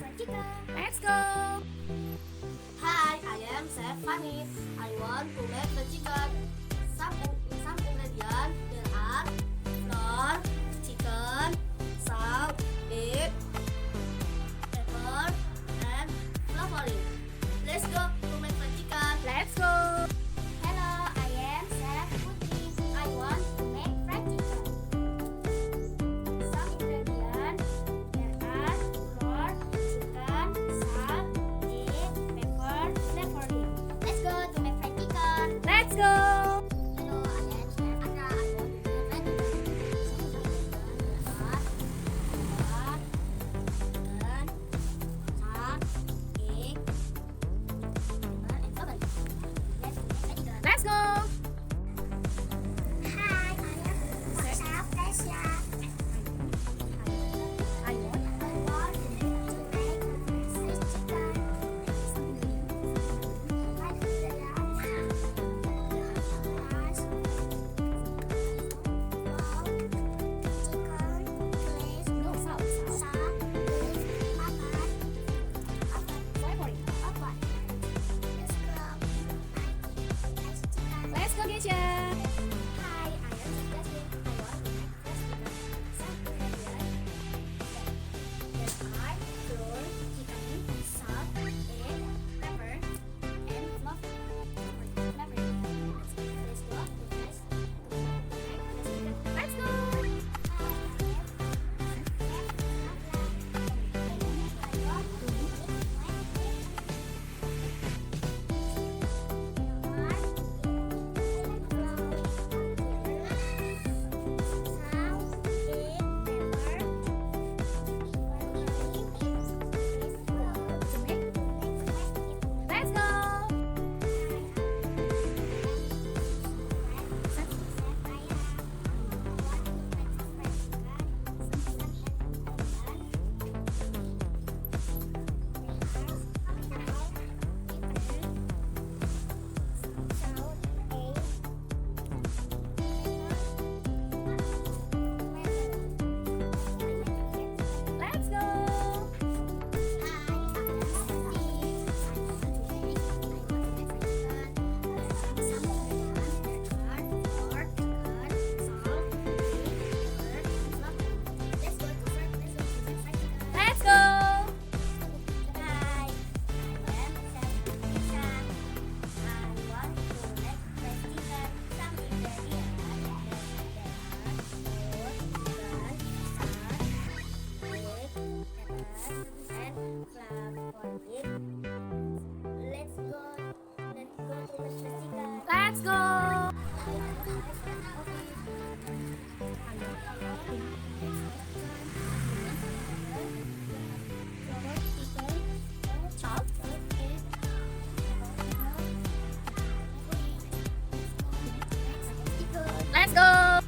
fried chicken. Let's go! Hi, I am Chef Fanny. I want to make fried chicken. Some ingredients there are flour, chicken, salt, egg, pepper, and flavoring. Let's go to make fried chicken. Let's go! Hello, I am Chef Putri. I want to make fried chicken. Some ingredients there are flour, chicken, salt, egg, pepper, flavoring. Let's go to make fried chicken. Let's go! Hello, I am Chef Anna. I want to make fried chicken. Some ingredients there are flour, chicken, salt, egg, pepper, and flavoring. Let's make fried chicken. Let's go! Hi, I am Chef Tasha. I want I want to make fried chicken. Like the rice, chicken, please, no salt. salt, please, pepper, Flavoring. pepper. Let's go. Fried chicken. Let's go, Gesha! Hi, I am Jasmine. I want to make fried chicken. Some ingredients there are flour, chicken, salt, egg, pepper, and flavoring. Let's go to make fried chicken. Let's go! Let's go! Let's go! Let's go! Let's go to the chicken. Let's go! Let's go!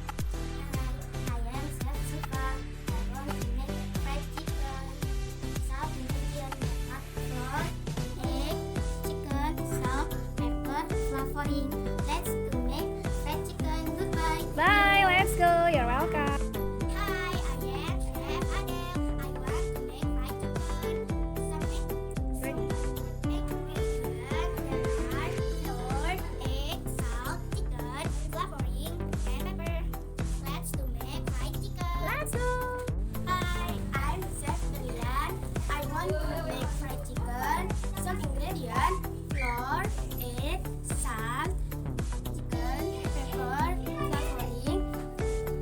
Let's to make fried chicken. Goodbye. Bye! Let's go! You're welcome! Hi, I am Chef Adele. I want to make fried chicken. Some ingredients there are flour, egg, salt, chicken, flavoring, and pepper. Let's to make fried chicken. Let's go! Hi, I'm Chef Delilan. I want to make fried chicken. Some ingredients: flour, egg, salt, chicken, pepper, flavoring,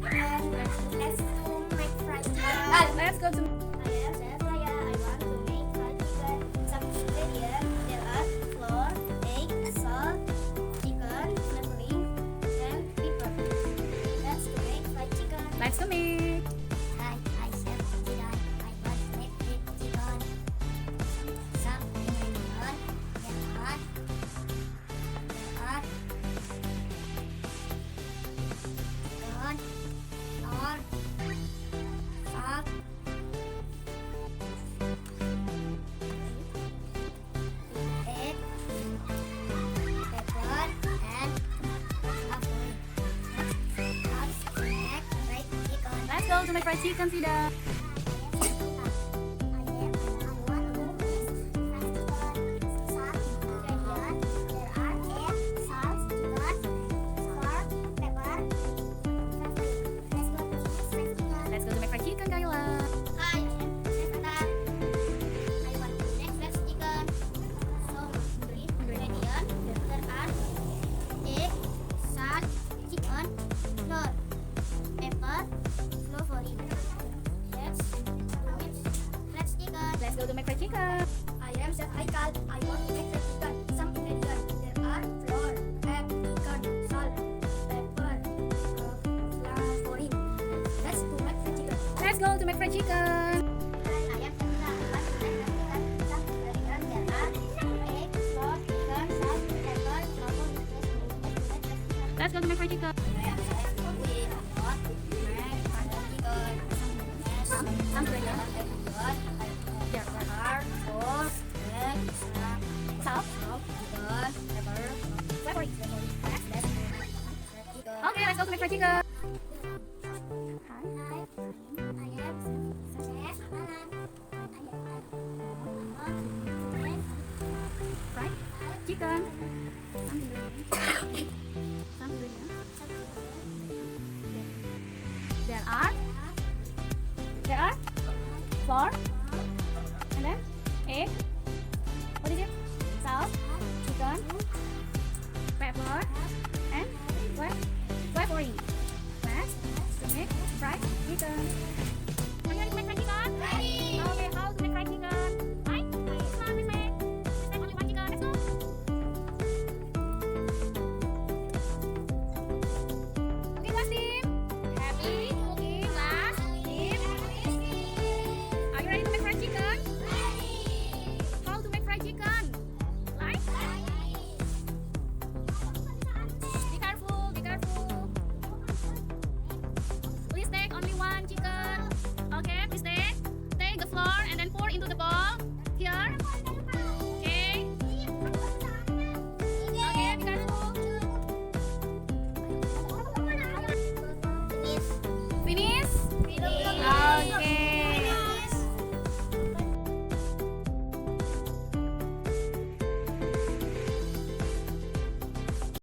and let's to make fried chicken. Let's go to... I am Chef Raya. I want to make fried chicken. Some ingredients there are flour, egg, salt, chicken, flavoring, and pepper. Let's to make fried chicken. Let's go, me! Hi, I'm Chef Jidan. I want to make fried chicken. Some ingredients there are Let's go to make fried chicken, Sida! let's go to make fried chicken. I am Chef Haikal. I want to make fried chicken. Some ingredients. There are flour, egg, chicken, salt, pepper, flavoring. Let's to make fried chicken. Let's go to make fried chicken. I am Samira. I want to make fried chicken. Some ingredients. There are egg, flour, chicken, salt, pepper, flavoring. Let's go to make fried chicken. I am Chef Dewi. I want to make fried chicken. Some ingredients. There are flour, egg, Salt, chicken, pepper, flavoring. let's make fried chicken. Okay, let's go to make fried chicken. Hi, I am Chef Alan. Fried chicken. Some ingredients. There are flour, and then egg. What is it? Salt, chicken, pepper, and flavoring. Let's make fried chicken. Are you ready to make fried chicken? Ready?